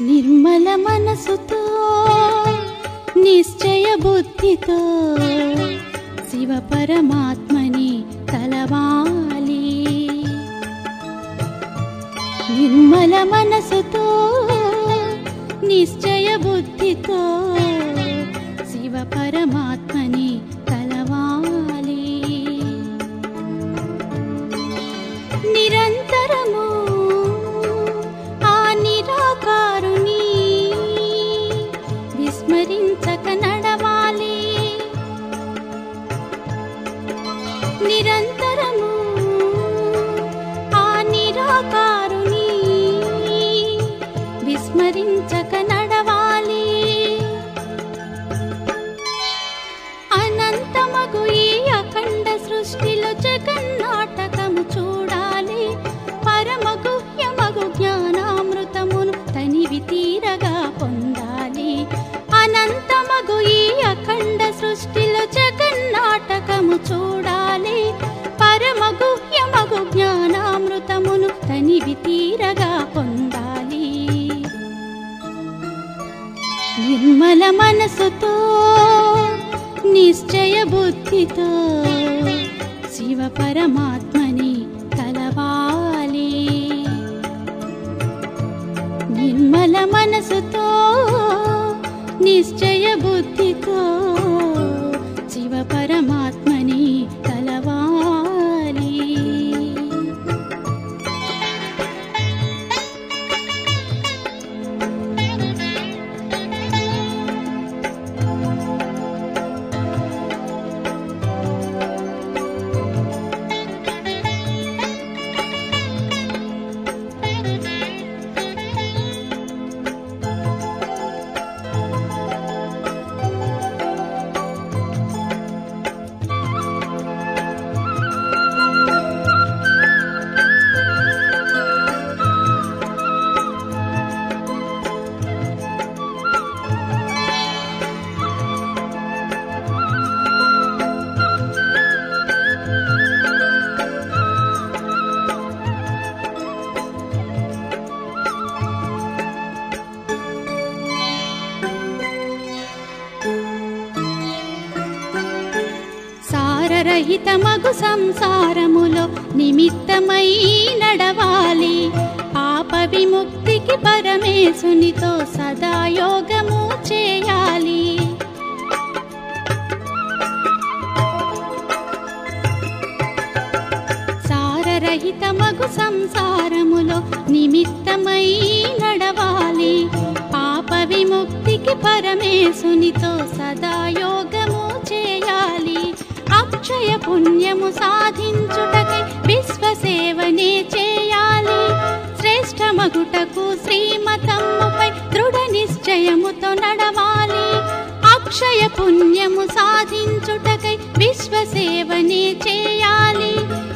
నిర్మల మనసుతో నిశ్చయ బుద్ధితో శివ పరమాత్మని తలవాలి. నిర్మల మనసుతో నిశ్చయ బుద్ధితో శివ పరమాత్మని తలవాలి. నిరంతరము ఆ నిరాకారుని విస్మరించక నడవాలి. నిరంతరము ఆ నిరాకారుని విస్మరించక నడవాలి. అనంతమగు ఈ అఖండ సృష్టిలో జగన్నాటకము చూడాలి. పరమగుహ్యమగు జ్ఞానామృతమును తనివి తీరగా పొందాలి. అనంతమగు ఈ అఖండ సృష్టిలో జగన్నాటకము చూడాలి. పరమగుహ్యమగు జ్ఞానామృతమును తనివి తీరగా పొందాలి. నిర్మల మనసుతో నిశ్చయ బుద్ధితో శివ పరమాత్మని తలవాలి. నిర్మల మనసుతో నిశ్చయ బుద్ధితో శివ పరమాత్మని తలవాలి. రహితమగు సంసారములో నిమిత్తమై నడవాలి. పాప విముక్తికి పరమేశునితో సదా యోగము చేయాలి. సారరహితమగు సంసారములో నిమిత్తమై నడవాలి. పాప విముక్తికి పరమేశునితో సదా యోగము చేయాలి. అక్షయ పుణ్యము సాధించుటకై విశ్వసేవనే చేయాలి. శ్రేష్టమగుటకు శ్రీమతముపై దృఢ నిశ్చయముతో నడవాలి. అక్షయ పుణ్యము సాధించుటకై విశ్వసేవనే చేయాలి.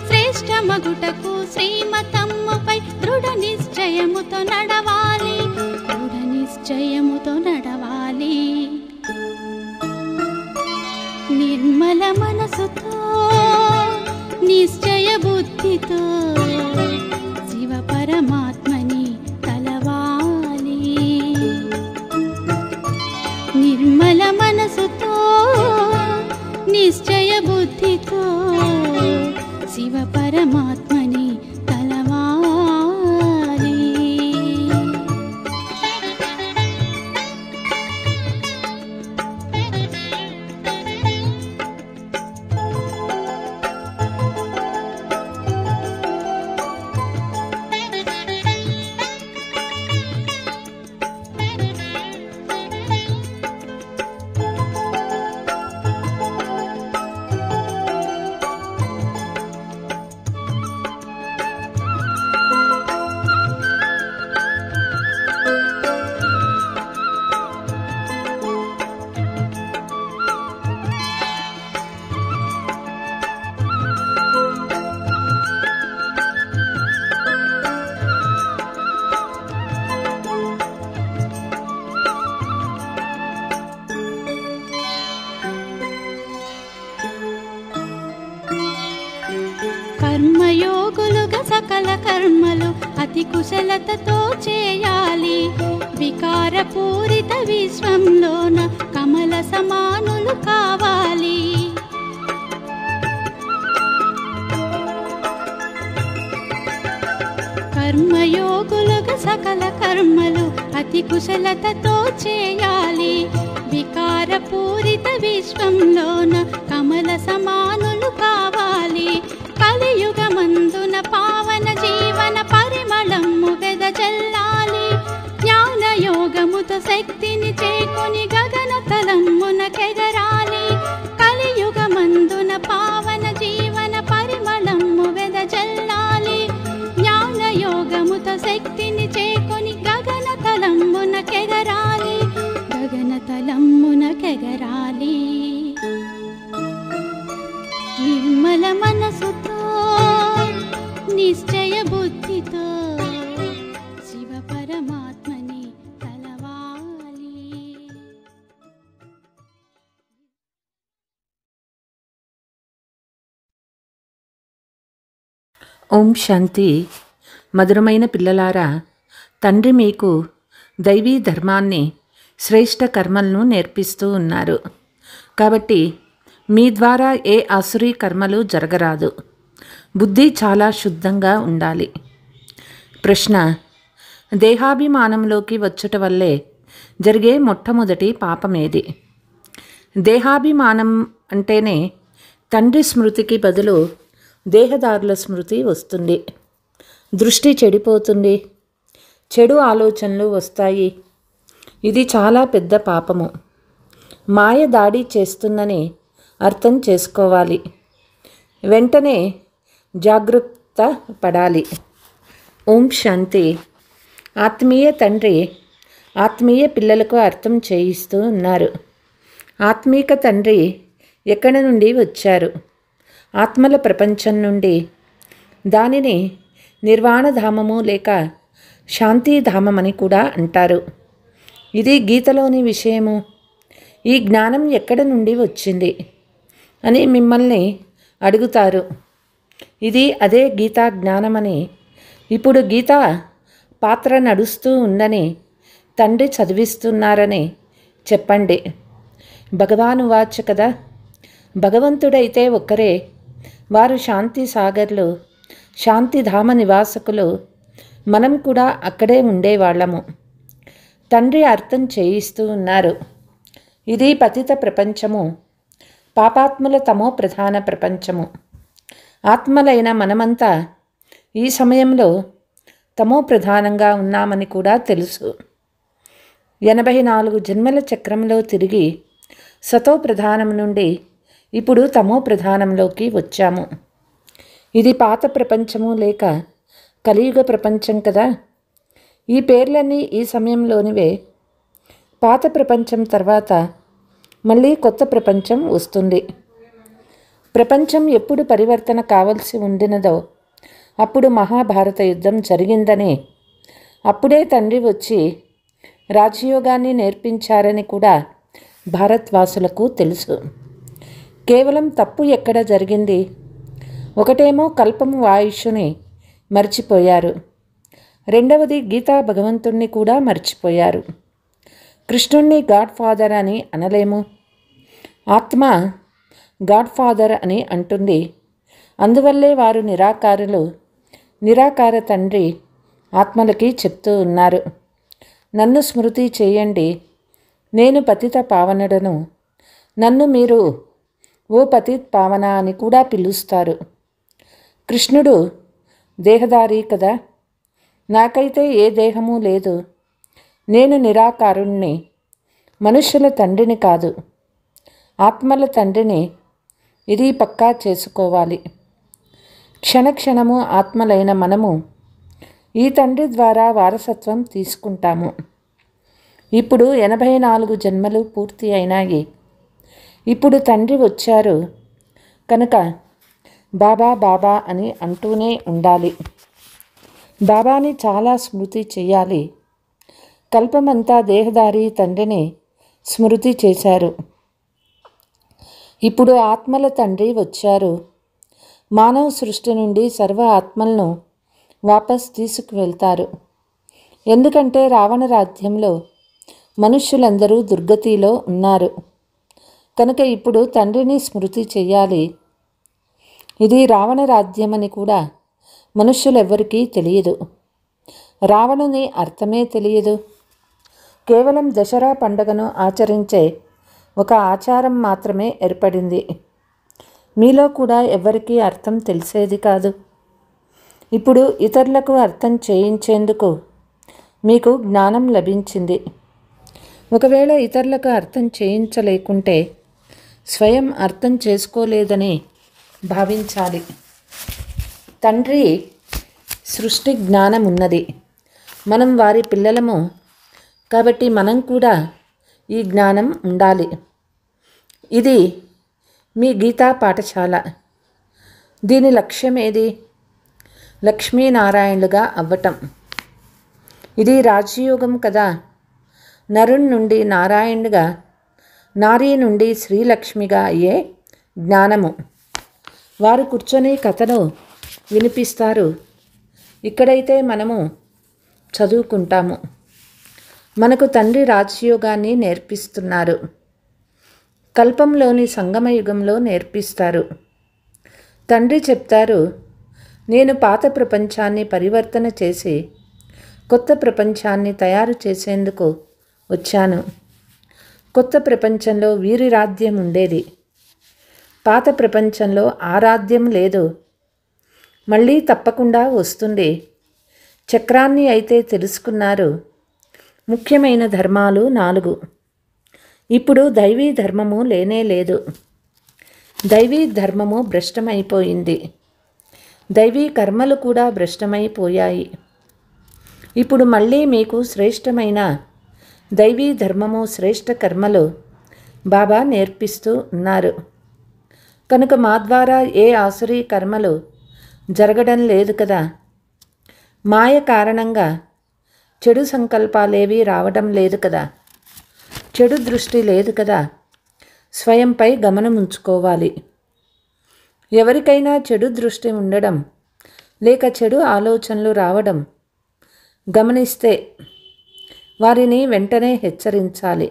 శ్రేష్టమగుటకు శ్రీమతముపై దృఢ నిశ్చయముతో నడవాలి. దృఢ నిశ్చయముతో నడవాలి. నిర్మల మనసుతో నిశ్చయ బుద్ధితో శివ పరమాత్మని తలవాలి. నిర్మల మనసుతో నిశ్చయ బుద్ధితో శివ పరమాత్మని తలవాలి. కర్మయోగులుగా సకల కర్మలు అతి కుశలతతో చేయాలి. వికారపూరిత విశ్వంలోన కమల సమానులు కావాలి. కర్మయోగులుగా సకల కర్మలు అతి కుశలతతో చేయాలి. వికారపూరిత విశ్వంలోన కమల సమానులు కావాలి. కలియుగమందున పావన జీవన పరిమళము వెదజల్లాలి. జ్ఞానయోగముతో శక్తిని చేకొని గగన తలమునకెగరాలి. కలియుగమందున పావన జీవన పరిమళము వెదజల్లాలి. జ్ఞానయోగముతో శక్తిని చేకొని గగన తలమునకెగరాలి. గగన తలమునకెగరాలి. నిర్మల మనసుతో నిశ్చయ బుద్ధితో శివ పరమాత్మని తలవాలి. ఓం శాంతి. మధురమైన పిల్లలారా, తండ్రి మీకు దైవీ ధర్మాన్ని, శ్రేష్ఠ కర్మలను నేర్పిస్తూ ఉన్నారు. కాబట్టి మీ ద్వారా ఏ ఆసురీ కర్మలు జరగరాదు. బుద్ధి చాలా శుద్ధంగా ఉండాలి. ప్రశ్న: దేహాభిమానంలోకి వచ్చుట వల్లే జరిగే మొట్టమొదటి పాపమేది? దేహాభిమానం అంటేనే తండ్రి స్మృతికి బదులు దేహదారుల స్మృతి వస్తుంది. దృష్టి చెడిపోతుంది. చెడు ఆలోచనలు వస్తాయి. ఇది చాలా పెద్ద పాపము. మాయ దాడి చేస్తుందని అర్థం చేసుకోవాలి. వెంటనే జాగృత పడాలి. ఓం శాంతి. ఆత్మీయ తండ్రి ఆత్మీయ పిల్లలకు అర్థం చేయిస్తూ ఉన్నారు. ఆత్మీక తండ్రి ఎక్కడి నుండి వచ్చారు? ఆత్మల ప్రపంచం నుండి. దానిని నిర్వాణధామము లేక శాంతిధామమని కూడా అంటారు. ఇది గీతలోని విషయము. ఈ జ్ఞానం ఎక్కడి నుండి వచ్చింది అని మిమ్మల్ని అడుగుతారు. ఇది అదే గీతా జ్ఞానమని, ఇప్పుడు గీతా పాత్ర నడుస్తూ ఉందని తండ్రి చదివిస్తున్నారని చెప్పండి. భగవాను వాచ్ కదా. భగవంతుడైతే ఒక్కరే. వారు శాంతి సాగర్లు, శాంతిధామ నివాసకులు. మనం కూడా అక్కడే ఉండేవాళ్ళము. తండ్రి అర్థం చేయిస్తూ ఉన్నారు. ఇది పతిత ప్రపంచము, పాపాత్ముల తమో ప్రధాన ప్రపంచము. ఆత్మలైన మనమంతా ఈ సమయంలో తమో ప్రధానంగా ఉన్నామని కూడా తెలుసు. 84 జన్మల చక్రంలో తిరిగి సతో ప్రధానం నుండి ఇప్పుడు తమో ప్రధానంలోకి వచ్చాము. ఇది పాత ప్రపంచము లేక కలియుగ ప్రపంచం కదా. ఈ పేర్లన్నీ ఈ సమయంలోనివే. పాత ప్రపంచం తర్వాత మళ్ళీ కొత్త ప్రపంచం వస్తుంది. ప్రపంచం ఎప్పుడు పరివర్తన కావలసి ఉండినదో అప్పుడు మహాభారత యుద్ధం జరిగిందని, అప్పుడే తండ్రి వచ్చి రాజయోగాన్ని నేర్పించారని కూడా భారత్వాసులకు తెలుసు. కేవలం తప్పు ఎక్కడ జరిగింది? ఒకటేమో కల్పము ఆయుష్ని మర్చిపోయారు. రెండవది గీతా భగవంతుణ్ణి కూడా మర్చిపోయారు. కృష్ణుణ్ణి గాడ్ ఫాదర్ అని అనలేము. ఆత్మ గాడ్ ఫాదర్ అని అంటుంది. అందువల్లే వారు నిరాకారులు. నిరాకార తండ్రి ఆత్మలకి చెప్తూ ఉన్నారు, నన్ను స్మృతి చేయండి, నేను పతిత పావనుడను. నన్ను మీరు ఓ పతిత్ పావన అని కూడా పిలుస్తారు. కృష్ణుడు దేహదారి కదా. నాకైతే ఏ దేహము లేదు. నేను నిరాకారుణ్ణి, మనుష్యుల తండ్రిని కాదు, ఆత్మల తండ్రిని. ఇది పక్కా చేసుకోవాలి. క్షణక్షణము ఆత్మలైన మనము ఈ తండ్రి ద్వారా వారసత్వం తీసుకుంటాము. ఇప్పుడు 84 జన్మలు పూర్తి అయినాయి. ఇప్పుడు తండ్రి వచ్చారు కనుక బాబా బాబా అని అంటూనే ఉండాలి. బాబాని చాలా స్మృతి చేయాలి. కల్పమంతా దేహదారి తండ్రిని స్మృతి చేశారు. ఇప్పుడు ఆత్మల తండ్రి వచ్చారు. మానవ సృష్టి నుండి సర్వ ఆత్మలను వాపస్ తీసుకువెళ్తారు. ఎందుకంటే రావణ రాజ్యంలో మనుష్యులందరూ దుర్గతిలో ఉన్నారు కనుక ఇప్పుడు తండ్రిని స్మృతి చెయ్యాలి. ఇది రావణ రాజ్యమని కూడా మనుష్యులెవ్వరికీ తెలియదు. రావణుని అర్థమే తెలియదు. కేవలం దసరా పండుగను ఆచరించే ఒక ఆచారం మాత్రమే ఏర్పడింది. మీలో కూడా ఎవ్వరికీ అర్థం తెలిసేది కాదు. ఇప్పుడు ఇతరులకు అర్థం చేయించేందుకు మీకు జ్ఞానం లభించింది. ఒకవేళ ఇతరులకు అర్థం చేయించలేకుంటే స్వయం అర్థం చేసుకోలేదని భావించాలి. తండ్రి సృష్టి జ్ఞానం ఉన్నది. మనం వారి పిల్లలము కాబట్టి మనం కూడా ఈ జ్ఞానం ఉండాలి. ఇది మీ గీతా పాఠశాల. దీని లక్ష్యం ఏది? లక్ష్మీనారాయణులుగా అవ్వటం. ఇది రాజయోగం కదా. నరుని నుండి నారాయణుడిగా, నారీ నుండి శ్రీలక్ష్మిగా అయ్యే జ్ఞానము. వారు కూర్చొని కథను వినిపిస్తారు. ఇక్కడైతే మనము చదువుకుంటాము. మనకు తండ్రి రాజయోగాన్ని నేర్పిస్తున్నారు. కల్పంలోని సంగమయుగంలో నేర్పిస్తారు. తండ్రి చెప్తారు, నేను పాత ప్రపంచాన్ని పరివర్తన చేసి కొత్త ప్రపంచాన్ని తయారు చేసేందుకు వచ్చాను. కొత్త ప్రపంచంలో వీరి రాజ్యం ఉండేది. పాత ప్రపంచంలో ఆ రాజ్యం లేదు. మళ్ళీ తప్పకుండా వస్తుంది. చక్రాన్ని అయితే తెలుసుకున్నారు. ముఖ్యమైన ధర్మాలు 4. ఇప్పుడు దైవీ ధర్మము లేనే లేదు. దైవీ ధర్మము భ్రష్టమైపోయింది. దైవీ కర్మలు కూడా భ్రష్టమైపోయాయి. ఇప్పుడు మళ్ళీ మీకు శ్రేష్టమైన దైవీ ధర్మము, శ్రేష్ఠ కర్మలు బాబా నేర్పిస్తూ ఉన్నారు. కనుక మా ద్వారా ఏ ఆసురీ కర్మలు జరగడం లేదు కదా. మాయ కారణంగా చెడు సంకల్పాలేవి రావడం లేదు కదా. చెడు దృష్టి లేదు కదా. స్వయంపై గమనం ఉంచుకోవాలి. ఎవరికైనా చెడు దృష్టి ఉండడం లేక చెడు ఆలోచనలు రావడం గమనిస్తే వారిని వెంటనే హెచ్చరించాలి.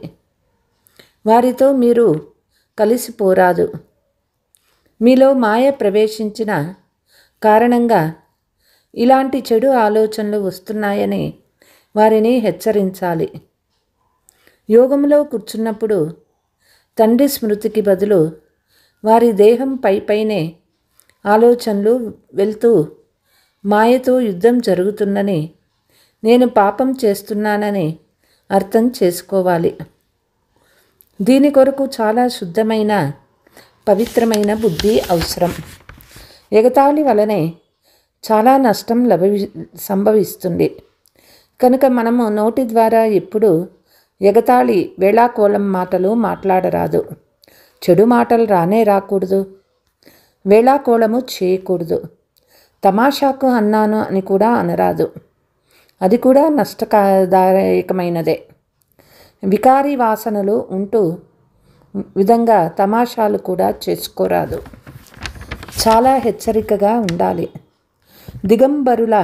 వారితో మీరు కలిసిపోరాదు. మీలో మాయ ప్రవేశించిన కారణంగా ఇలాంటి చెడు ఆలోచనలు వస్తున్నాయని వారిని హెచ్చరించాలి. యోగంలో కూర్చున్నప్పుడు తండ్రి స్మృతికి బదులు వారి దేహం పైనే ఆలోచనలు వెళ్తూ మాయతో యుద్ధం జరుగుతుందని, నేను పాపం చేస్తున్నానని అర్థం చేసుకోవాలి. దీని కొరకు చాలా శుద్ధమైన పవిత్రమైన బుద్ధి అవసరం. ఎగతాళి వలనే చాలా నష్టం సంభవిస్తుంది. కనుక మనము నోటి ద్వారా ఎప్పుడు ఎగతాళి వేళాకోళం మాటలు మాట్లాడరాదు. చెడు మాటలు రానే రాకూడదు. వేళాకోళము చేయకూడదు. తమాషాకు అన్నాను అని కూడా అనరాదు. అది కూడా నష్టదాయకమైనదే. వికారీ వాసనలు ఉంటూ విధంగా తమాషాలు కూడా చేసుకోరాదు. చాలా హెచ్చరికగా ఉండాలి. దిగంబరుల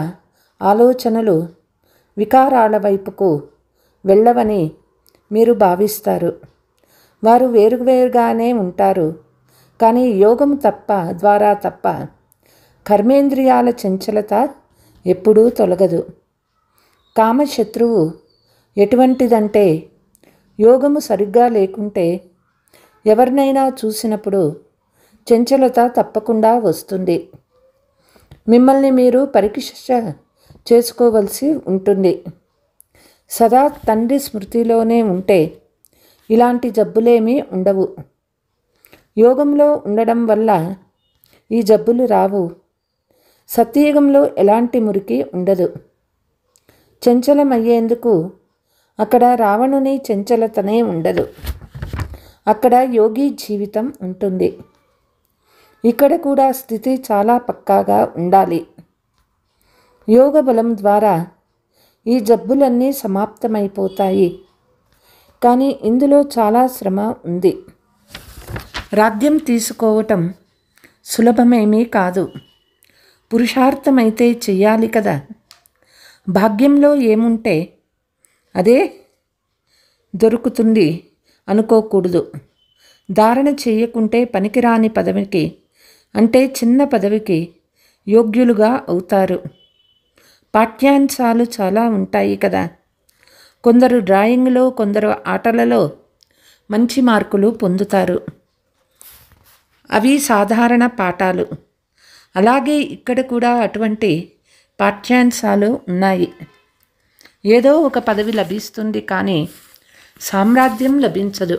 ఆలోచనలు వికారాల వైపుకు వెళ్ళవని మీరు భావిస్తారు. వారు వేరువేరుగానే ఉంటారు. కానీ యోగం ద్వారా తప్ప కర్మేంద్రియాల చంచలత ఎప్పుడూ తొలగదు. కామశత్రువు ఎటువంటిదంటే యోగము సరిగ్గా లేకుంటే ఎవరినైనా చూసినప్పుడు చంచలత తప్పకుండా వస్తుంది. మిమ్మల్ని మీరు పరీక్ష చేసుకోవలసి ఉంటుంది. సదా తండ్రి స్మృతిలోనే ఉంటే ఇలాంటి జబ్బులేమీ ఉండవు. యోగంలో ఉండడం వల్ల ఈ జబ్బులు రావు. సత్యయుగంలో ఎలాంటి మురికి ఉండదు. చంచలమయ్యేందుకు అక్కడ రావణుని చంచలతనే ఉండదు. అక్కడ యోగి జీవితం ఉంటుంది. ఇక్కడ కూడా స్థితి చాలా పక్కాగా ఉండాలి. యోగ బలం ద్వారా ఈ జబ్బులన్నీ సమాప్తమైపోతాయి. కానీ ఇందులో చాలా శ్రమ ఉంది. రాజ్యం తీసుకోవటం సులభమేమీ కాదు. పురుషార్థమైతే చెయ్యాలి కదా. భాగ్యంలో ఏముంటే అదే దొరుకుతుంది అనుకోకూడదు. ధారణ చెయ్యకుంటే పనికిరాని పదవికి, అంటే చిన్న పదవికి యోగ్యులుగా అవుతారు. పాఠ్యాంశాలు చాలా ఉంటాయి కదా. కొందరు డ్రాయింగ్లో, కొందరు ఆటలలో మంచి మార్కులు పొందుతారు. అవి సాధారణ పాఠాలు. అలాగే ఇక్కడ కూడా అటువంటి పాఠ్యాంశాలు ఉన్నాయి. ఏదో ఒక పదవి లభిస్తుంది, కానీ సామ్రాజ్యం లభించదు.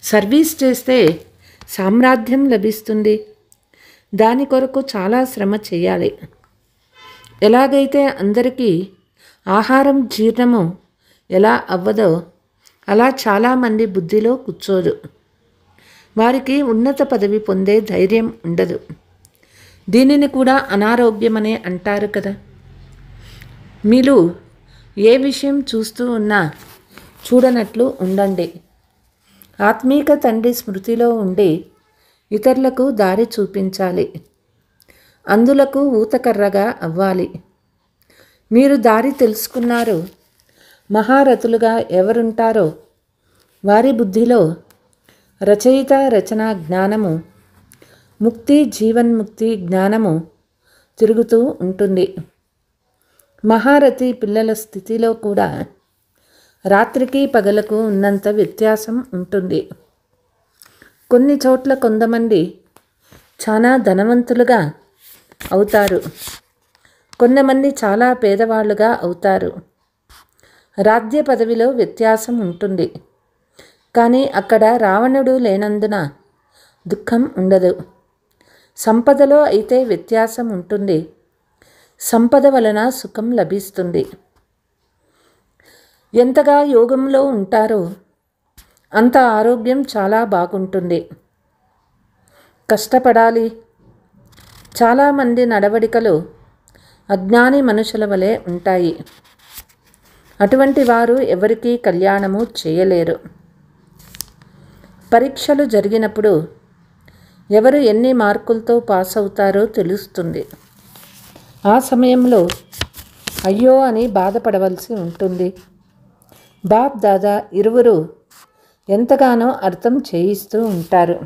సర్వీస్ చేస్తే సామ్రాజ్యం లభిస్తుంది. దాని కొరకు చాలా శ్రమ చేయాలి. ఎలాగైతే అందరికీ ఆహారం జీర్ణము ఎలా అవ్వదో అలా చాలామంది బుద్ధిలో కూర్చోదు. వారికి ఉన్నత పదవి పొందే ధైర్యం ఉండదు. దీనిని కూడా అనారోగ్యమనే అంటారు కదా. మీరు ఏ విషయం చూస్తూ ఉన్నా చూడనట్లు ఉండండి. ఆత్మీక తండ్రి స్మృతిలో ఉండి ఇతరులకు దారి చూపించాలి. అందులకు ఊతకర్రగా అవ్వాలి. మీరు దారి తెలుసుకున్నారు. మహారథులుగా ఎవరుంటారో వారి బుద్ధిలో రచయిత రచనా జ్ఞానము, ముక్తి జీవన్ముక్తి జ్ఞానము తిరుగుతూ ఉంటుంది. మహారథి పిల్లల స్థితిలో కూడా రాత్రికి పగలకు ఉన్నంత వ్యత్యాసం ఉంటుంది. కొన్ని చోట్ల కొంతమంది చాలా ధనవంతులుగా అవుతారు, కొంతమంది చాలా పేదవాళ్ళుగా అవుతారు. రాజ్య పదవిలో వ్యత్యాసం ఉంటుంది, కానీ అక్కడ రావణుడు లేనందున దుఃఖం ఉండదు. సంపదలో అయితే వ్యత్యాసం ఉంటుంది. సంపద వలన సుఖం లభిస్తుంది. ఎంతగా యోగంలో ఉంటారో అంత ఆరోగ్యం చాలా బాగుంటుంది. కష్టపడాలి. చాలామంది నడవడికలు అజ్ఞాని మనుషుల వలె ఉంటాయి. అటువంటి వారు ఎవరికీ కళ్యాణము చేయలేరు. పరీక్షలు జరిగినప్పుడు ఎవరు ఎన్ని మార్కులతో పాస్ అవుతారో తెలుస్తుంది. ఆ సమయంలో అయ్యో అని బాధపడవలసి ఉంటుంది. బాప్ దాదా ఇరువురు ఎంతగానో అర్థం చేయిస్తూ ఉంటారు.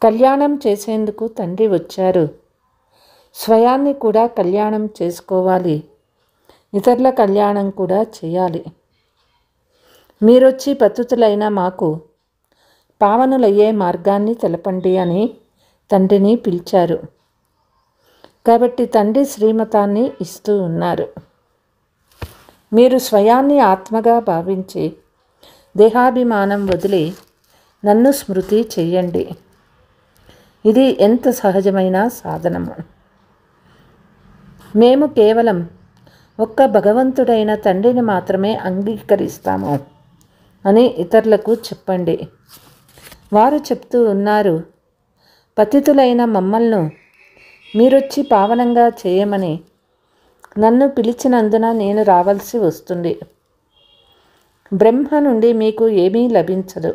కళ్యాణం చేసేందుకు తండ్రి వచ్చారు. స్వయాన్ని కూడా కళ్యాణం చేసుకోవాలి. ఇతరుల కళ్యాణం కూడా చేయాలి. మీరొచ్చి పతితులైన మాకు పావనులయ్యే మార్గాన్ని తెలపండి అని తండ్రిని పిలిచారు. కాబట్టి తండ్రి శ్రీమతాన్ని ఇస్తూ ఉన్నారు. మీరు స్వయాన్ని ఆత్మగా భావించి దేహాభిమానం వదిలి నన్ను స్మృతి చెయ్యండి. ఇది ఎంత సహజమైన సాధనము. మేము కేవలం ఒక్క భగవంతుడైన తండ్రిని మాత్రమే అంగీకరిస్తాము అని ఇతరులకు చెప్పండి. వారు చెప్తూ ఉన్నారు, పతితులైన మమ్మల్ని మీరొచ్చి పావనంగా చేయమని నన్ను పిలిచినందున నేను రావాల్సి వస్తుంది. బ్రహ్మ నుండి మీకు ఏమీ లభించదు.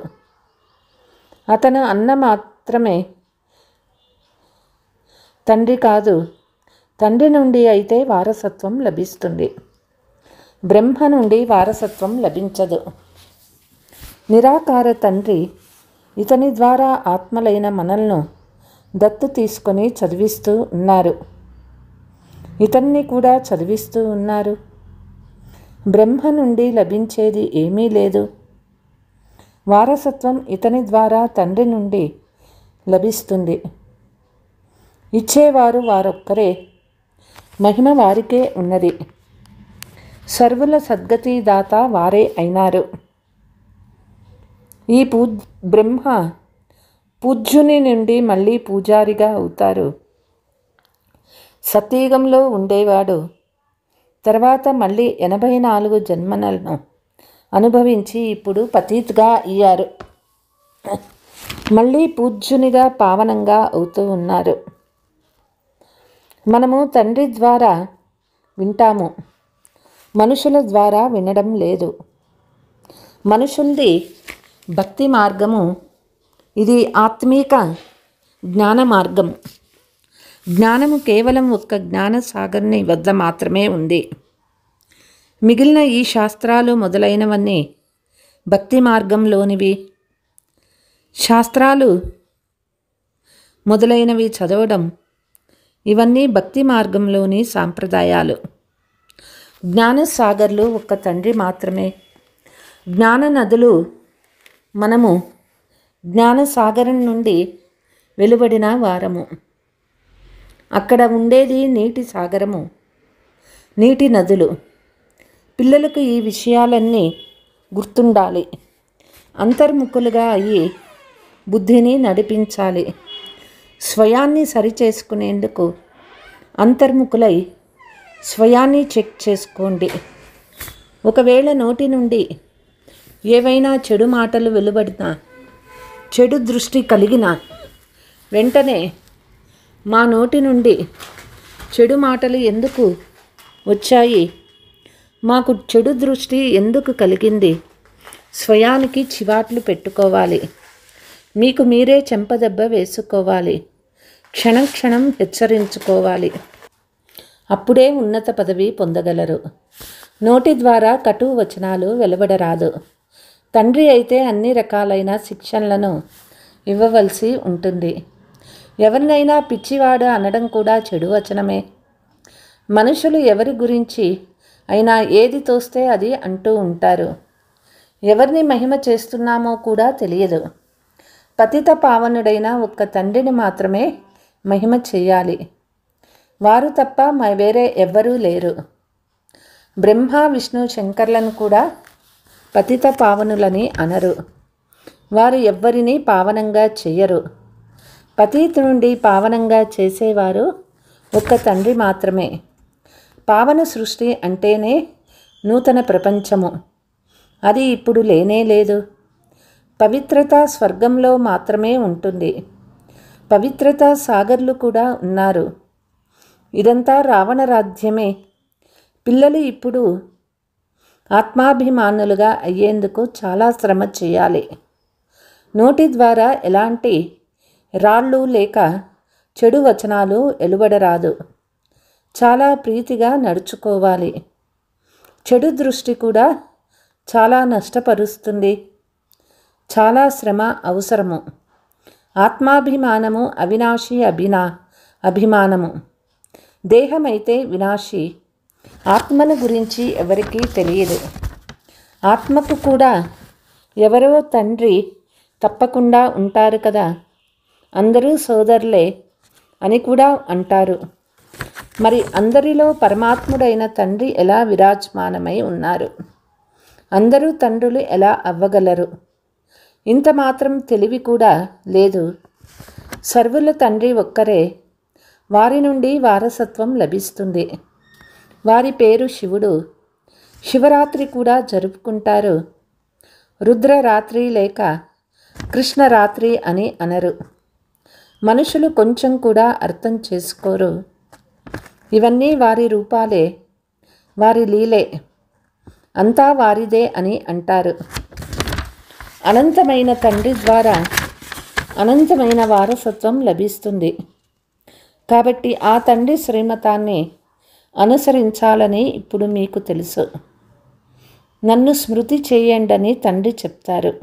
అతను అన్న మాత్రమే తండ్రి కాదు. తండ్రి నుండి అయితే వారసత్వం లభిస్తుంది. బ్రహ్మ నుండి వారసత్వం లభించదు. నిరాకార తండ్రి ఇతని ద్వారా ఆత్మలైన మనల్ని దత్తు తీసుకొని చదివిస్తూ ఉన్నారు. ఇతన్ని కూడా చదివిస్తూ ఉన్నారు. బ్రహ్మ నుండి లభించేది ఏమీ లేదు. వారసత్వం ఇతని ద్వారా తండ్రి నుండి లభిస్తుంది. ఇచ్చేవారు వారొక్కరే. మహిమ వారికే ఉన్నది. సర్వుల సద్గతి దాత వారే అయినారు. ఈ బ్రహ్మ పూజ్యుని నుండి మళ్ళీ పూజారిగా అవుతారు. సత్యుగంలో ఉండేవాడు తర్వాత మళ్ళీ 84 జన్మలను అనుభవించి ఇప్పుడు పతీత్గా అయ్యారు. మళ్ళీ పూజ్యునిగా పావనంగా అవుతూ ఉన్నారు. మనము తండ్రి ద్వారా వింటాము, మనుషుల ద్వారా వినడం లేదు. మనుషులది భక్తి మార్గము, ఇది ఆత్మీక జ్ఞాన మార్గం. జ్ఞానము కేవలం ఒక్క జ్ఞాన సాగర్ని వద్ద మాత్రమే ఉంది. మిగిలిన ఈ శాస్త్రాలు మొదలైనవన్నీ భక్తి మార్గంలోనివి. శాస్త్రాలు మొదలైనవి చదవడం ఇవన్నీ భక్తి మార్గంలోని సాంప్రదాయాలు. జ్ఞానసాగర్లు ఒక్క తండ్రి మాత్రమే. జ్ఞాన నదులు మనము జ్ఞానసాగరం నుండి వెలువడిన వారము. అక్కడ ఉండేది నీటి సాగరము, నీటి నదులు. పిల్లలకు ఈ విషయాలన్నీ గుర్తుండాలి. అంతర్ముఖులుగా అయ్యి బుద్ధిని నడిపించాలి. స్వయాన్ని సరిచేసుకునేందుకు అంతర్ముఖులై స్వయాన్ని చెక్ చేసుకోండి. ఒకవేళ నోటి నుండి ఏవైనా చెడు మాటలు వెలువడినా, చెడు దృష్టి కలిగిన వెంటనే మా నోటి నుండి చెడు మాటలు ఎందుకు వచ్చాయి, మాకు చెడు దృష్టి ఎందుకు కలిగింది, స్వయానికి చివాట్లు పెట్టుకోవాలి. మీకు మీరే చెంపదెబ్బ వేసుకోవాలి. క్షణం క్షణం హెచ్చరించుకోవాలి. అప్పుడే ఉన్నత పదవి పొందగలరు. నోటి ద్వారా కటువు వచనాలు వెలువడరాదు. తండ్రి అయితే అన్ని రకాలైన శిక్షణలను ఇవ్వవలసి ఉంటుంది. ఎవరినైనా పిచ్చివాడు అనడం కూడా చెడు వచనమే. మనుషులు ఎవరి గురించి అయినా ఏది తోస్తే అది అంటూ ఉంటారు. ఎవరిని మహిమ చేస్తున్నామో కూడా తెలియదు. పతిత పావనుడైన ఒక్క తండ్రిని మాత్రమే మహిమ చేయాలి. వారు తప్ప వేరే ఎవ్వరూ లేరు. బ్రహ్మ విష్ణు శంకర్లను కూడా పతిత పావనులని అనరు. వారు ఎవ్వరినీ పావనంగా చెయ్యరు. పతిత నుండి పావనంగా చేసేవారు ఒక్క తండ్రి మాత్రమే. పావన సృష్టి అంటేనే నూతన ప్రపంచము. అది ఇప్పుడు లేనే లేదు. పవిత్రత స్వర్గంలో మాత్రమే ఉంటుంది. పవిత్రత సాగర్లు కూడా ఉన్నారు. ఇదంతా రావణ రాజ్యమే. పిల్లలు ఇప్పుడు ఆత్మాభిమానులుగా అయ్యేందుకు చాలా శ్రమ చేయాలి. నోటి ద్వారా ఎలాంటి రాళ్ళు లేక చెడు వచనాలు వెలువడరాదు. చాలా ప్రీతిగా నడుచుకోవాలి. చెడు దృష్టి కూడా చాలా నష్టపరుస్తుంది. చాలా శ్రమ అవసరము. ఆత్మాభిమానము అవినాశి అభిమానము. దేహమైతే వినాశి. ఆత్మను గురించి ఎవరికీ తెలియదు. ఆత్మకు కూడా ఎవరో తండ్రి తప్పకుండా ఉంటారు కదా. అందరూ సోదరులే అని కూడా అంటారు. మరి అందరిలో పరమాత్ముడైన తండ్రి ఎలా విరాజమానమై ఉన్నారు? అందరూ తండ్రులు ఎలా అవ్వగలరు? ఇంత మాత్రం తెలివి కూడా లేదు. సర్వుల తండ్రి ఒక్కరే. వారి నుండి వారసత్వం లభిస్తుంది. వారి పేరు శివుడు. శివరాత్రి కూడా జరుపుకుంటారు. రుద్రరాత్రి లేక కృష్ణరాత్రి అని అనరు. మనుషులు కొంచెం కూడా అర్థం చేసుకోరు. ఇవన్నీ వారి రూపాలే, వారి లీలే, అంతా వారిదే అని అంటారు. అనంతమైన తండ్రి ద్వారా అనంతమైన వారసత్వం లభిస్తుంది. కాబట్టి ఆ తండ్రి శ్రీమతాన్ని అనుసరించాలని ఇప్పుడు మీకు తెలుసు. నన్ను స్మృతి చేయండని తండ్రి చెప్తారు.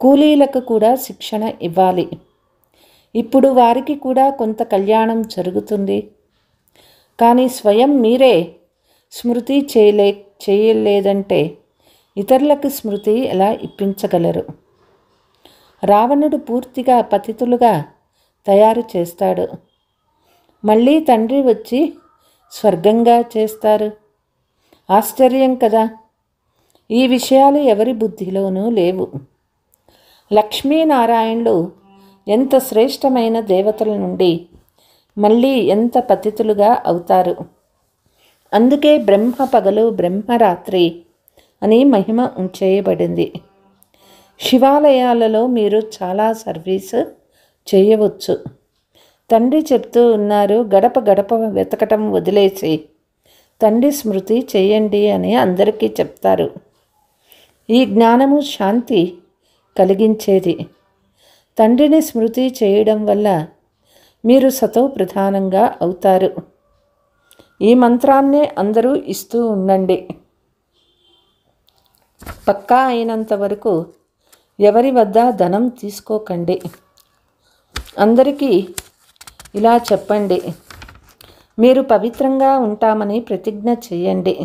కూలీలకు కూడా శిక్షణ ఇవ్వాలి. ఇప్పుడు వారికి కూడా కొంత కళ్యాణం జరుగుతుంది. కానీ స్వయం మీరే స్మృతి చేయలేదంటే ఇతరులకు స్మృతి ఎలా ఇప్పించగలరు? రావణుడు పూర్తిగా పతితులుగా తయారు చేస్తాడు. మళ్ళీ తండ్రి వచ్చి స్వర్గంగా చేస్తారు. ఆశ్చర్యం కదా. ఈ విషయాలు ఎవరి బుద్ధిలోనూ లేవు. లక్ష్మీనారాయణులు ఎంత శ్రేష్టమైన దేవతల నుండి మళ్ళీ ఎంత పతితులుగా అవుతారు. అందుకే బ్రహ్మ పగలు బ్రహ్మరాత్రి అని మహిమ చేయబడింది. శివాలయాలలో మీరు చాలా సర్వీసు చేయవచ్చు. తండ్రి చెప్తూ ఉన్నారు, గడప గడప వెతకటం వదిలేసి తండ్రి స్మృతి చేయండి అని అందరికీ చెప్తారు. ఈ జ్ఞానము శాంతి కలిగించేది. తండ్రిని స్మృతి చేయడం వల్ల మీరు సతో ప్రధానంగా అవుతారు. ఈ మంత్రాన్నే అందరూ ఇస్తూ ఉండండి. పక్కా అయినంత వరకు ఎవరి వద్ద ధనం తీసుకోకండి. అందరికీ ఇలా చెప్పండి, మీరు పవిత్రంగా ఉంటామని ప్రతిజ్ఞ చేయండి.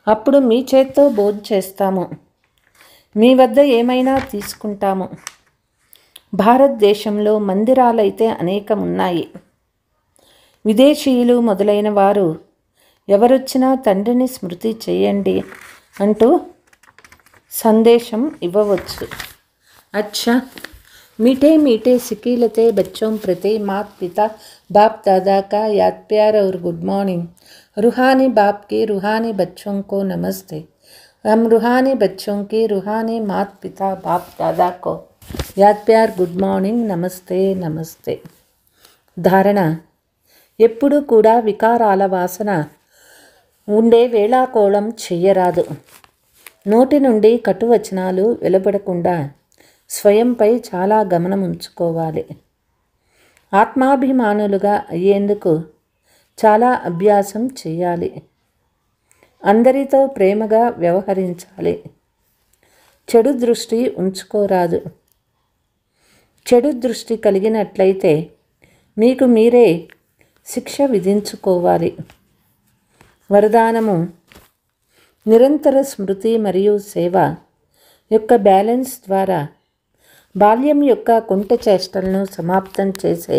అప్పుడు మీ చేత్తో భోజనం చేస్తాము, మీ వద్ద ఏమైనా తీసుకుంటాము. భారతదేశంలో మందిరాలైతే అనేకం ఉన్నాయి. విదేశీయులు మొదలైన వారు ఎవరొచ్చినా తండ్రిని స్మృతి చేయండి అంటూ సందేశం ఇవ్వవచ్చు. అచ్చా, मीठे मीठे सिकीलते बच्चों प्रति मात पिता बाप दादा का याद प्यार और गुड मॉर्निंग. रूहानी बाप की रूहानी बच्चों को नमस्ते. हम रूहानी बच्चों की रूहानी मात पिता बाप दादा को याद प्यार गुड మార్నింగ్ నమస్తే నమస్తే. ధారణ: ఎప్పుడు కూడా వికారాల వాసన ఉండే వేళాకోళం చెయ్యరాదు. నోటి నుండి కటువచనాలు వెలువడకుండా స్వయంపై చాలా గమనం ఉంచుకోవాలి. ఆత్మాభిమానులుగా అయ్యేందుకు చాలా అభ్యాసం చేయాలి. అందరితో ప్రేమగా వ్యవహరించాలి. చెడు దృష్టి ఉంచుకోరాదు. చెడు దృష్టి కలిగినట్లయితే మీకు మీరే శిక్ష విధించుకోవాలి. వరదానము: నిరంతర స్మృతి మరియు సేవ యొక్క బ్యాలెన్స్ ద్వారా బాల్యం యొక్క కుంట చేష్టలను సమాప్తం చేసే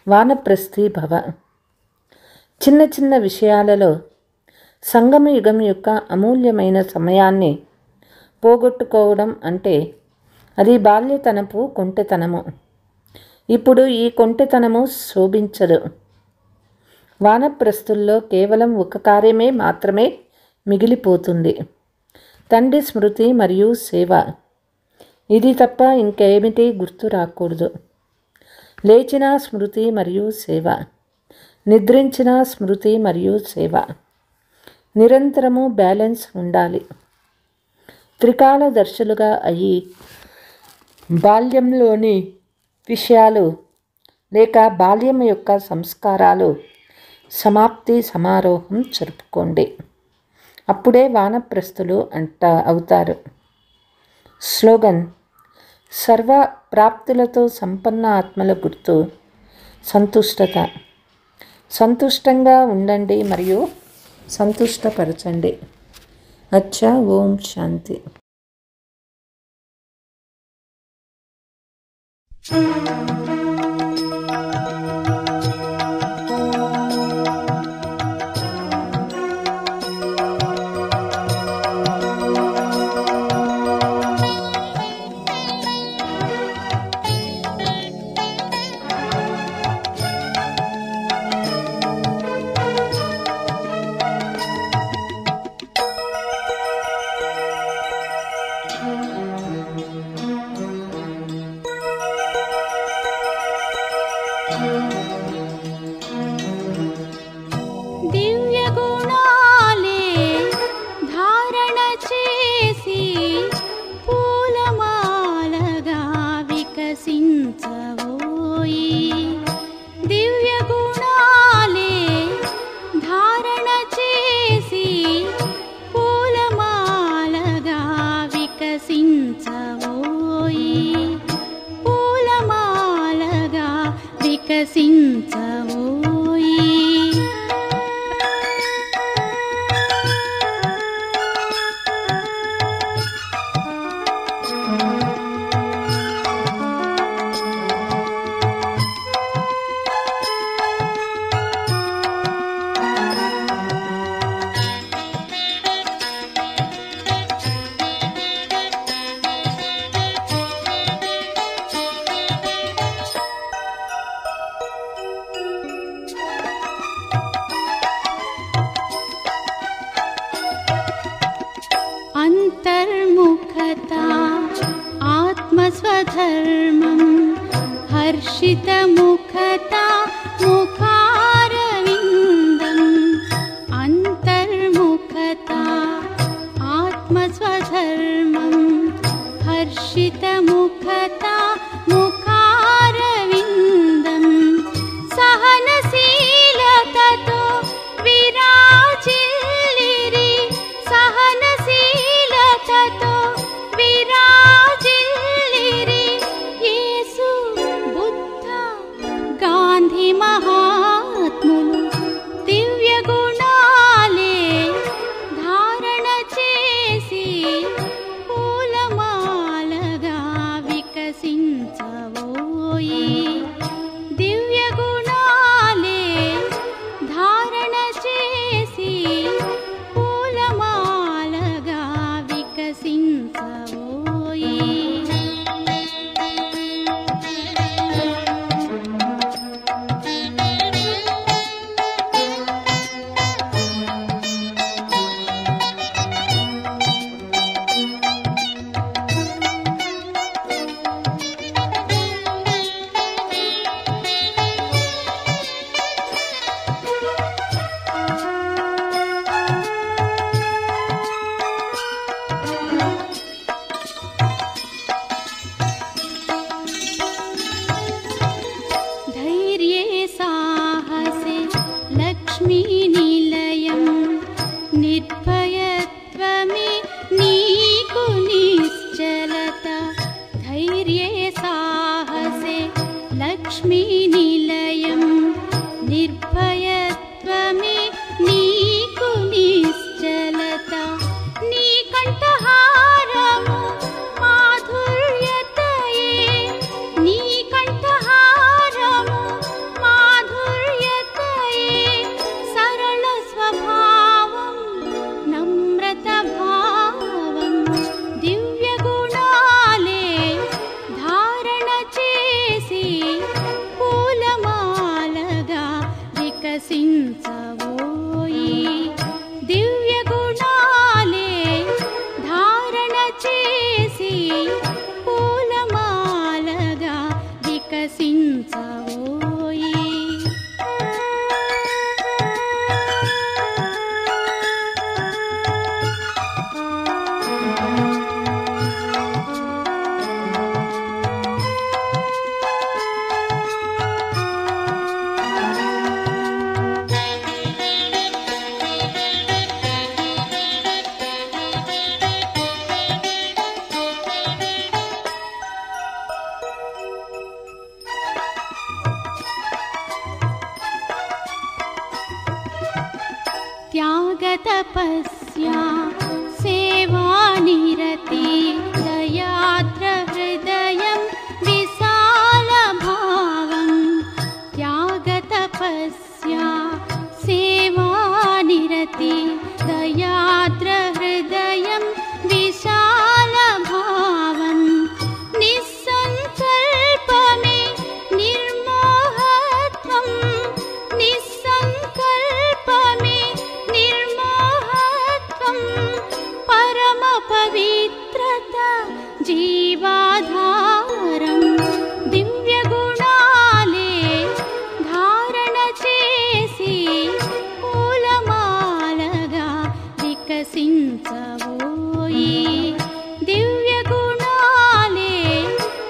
వానప్రస్థి భవ. చిన్న చిన్న విషయాలలో సంగమయుగం యొక్క అమూల్యమైన సమయాన్ని పోగొట్టుకోవడం అంటే అది బాల్యతనపు కొంటెతనము. ఇప్పుడు ఈ కొంటెతనము శోభించదు. వానప్రస్థుల్లో కేవలం ఒక కార్యమే మాత్రమే మిగిలిపోతుంది: తండ్రి స్మృతి మరియు సేవ. ఇది తప్ప ఇంకేమిటి గుర్తు రాకూడదు. లేచిన స్మృతి మరియు సేవ, నిద్రించిన స్మృతి మరియు సేవ. నిరంతరము బ్యాలెన్స్ ఉండాలి. త్రికాలదర్శులుగా అయ్యి బాల్యంలోని విషయాలు లేక బాల్యం యొక్క సంస్కారాలు సమాప్తి సమారోహం జరుపుకోండి. అప్పుడే వానప్రస్థులు అవుతారు. స్లోగన్: సర్వ ప్రాప్తులతో సంపన్న ఆత్మల గుర్తు సంతుష్టత. సంతుష్టంగా ఉండండి మరియు సంతుష్టపరచండి. అచ్చా, ఓం శాంతి. దివ్య గుణాలే ధారణ చేసి పూలమాలగా వికసించవోయి. దివ్య గుణాలే ధారణ చేసి పూలమాలగా వికసించవోయి. పూలమాలగా వికసించవోయి. అంతర్ముఖతా ఆత్మస్వధర్మం హర్షితముఖతా ముఖారవిందం. అంతర్ముఖతా ఆత్మస్వధర్మం హర్షితముఖతా మహాత్ములు దివ్య గుణాలే ధారణ చేసి పూలమాలగా వికసించవోయి. దివ్య గుణాలే ధారణ చేసి పూలమాలగా వికసించవోయి. धैर्ये साहसे लक्ष्मी निलयं निर्भयत्वमे नीकु निश्चलता. धैर्ये साहसे लक्ष्मी निलयं निर्भयत्वमे नीकु निश्चलता. नी कंठहारमु माधुर्यतये नी कंठहारमु माधुर्यतये सरल स्वभावं नम्रत भावं दिव्य गुणाले धारण చేసి పూలమాలగా వికసించవోయి. దివ్య గుణాలే ధారణ చేసి పూలమాలగా వికసించవోయి. त्यागतपस्या सेवानिरति दयाद्र हृदयं विशालभावं. त्यागतपस्या सेवानिरति दयाद्र हृदयं विशालभावं. निस्सङ्कल्पमे निर्मोहत्वं निस्सङ्कल्पमे निर्मोहत्वं. परम पवित्रता जीवाधारं दिव्य गुणाले धारण చేసి పూలమాలగా వికసించవోయి. దివ్య గుణాలే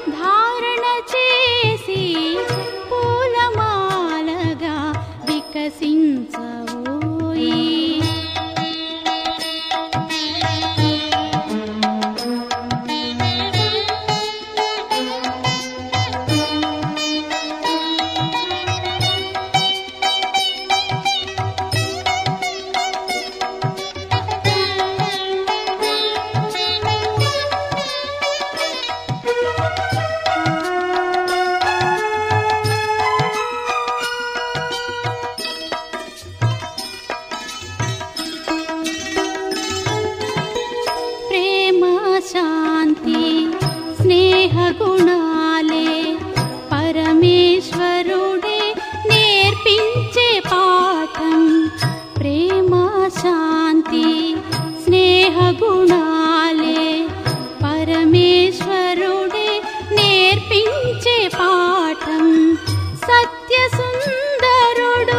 ధారణ చేసి పూలమాలగా వికసించవోయి. శాంతి స్నేహ గుణాలే పరమేశ్వరుడే నేర్పించే పాఠం. ప్రేమ శాంతి స్నేహ గుణాలే పరమేశ్వరుడే నేర్పించే పాఠం. సత్య సుందరుడు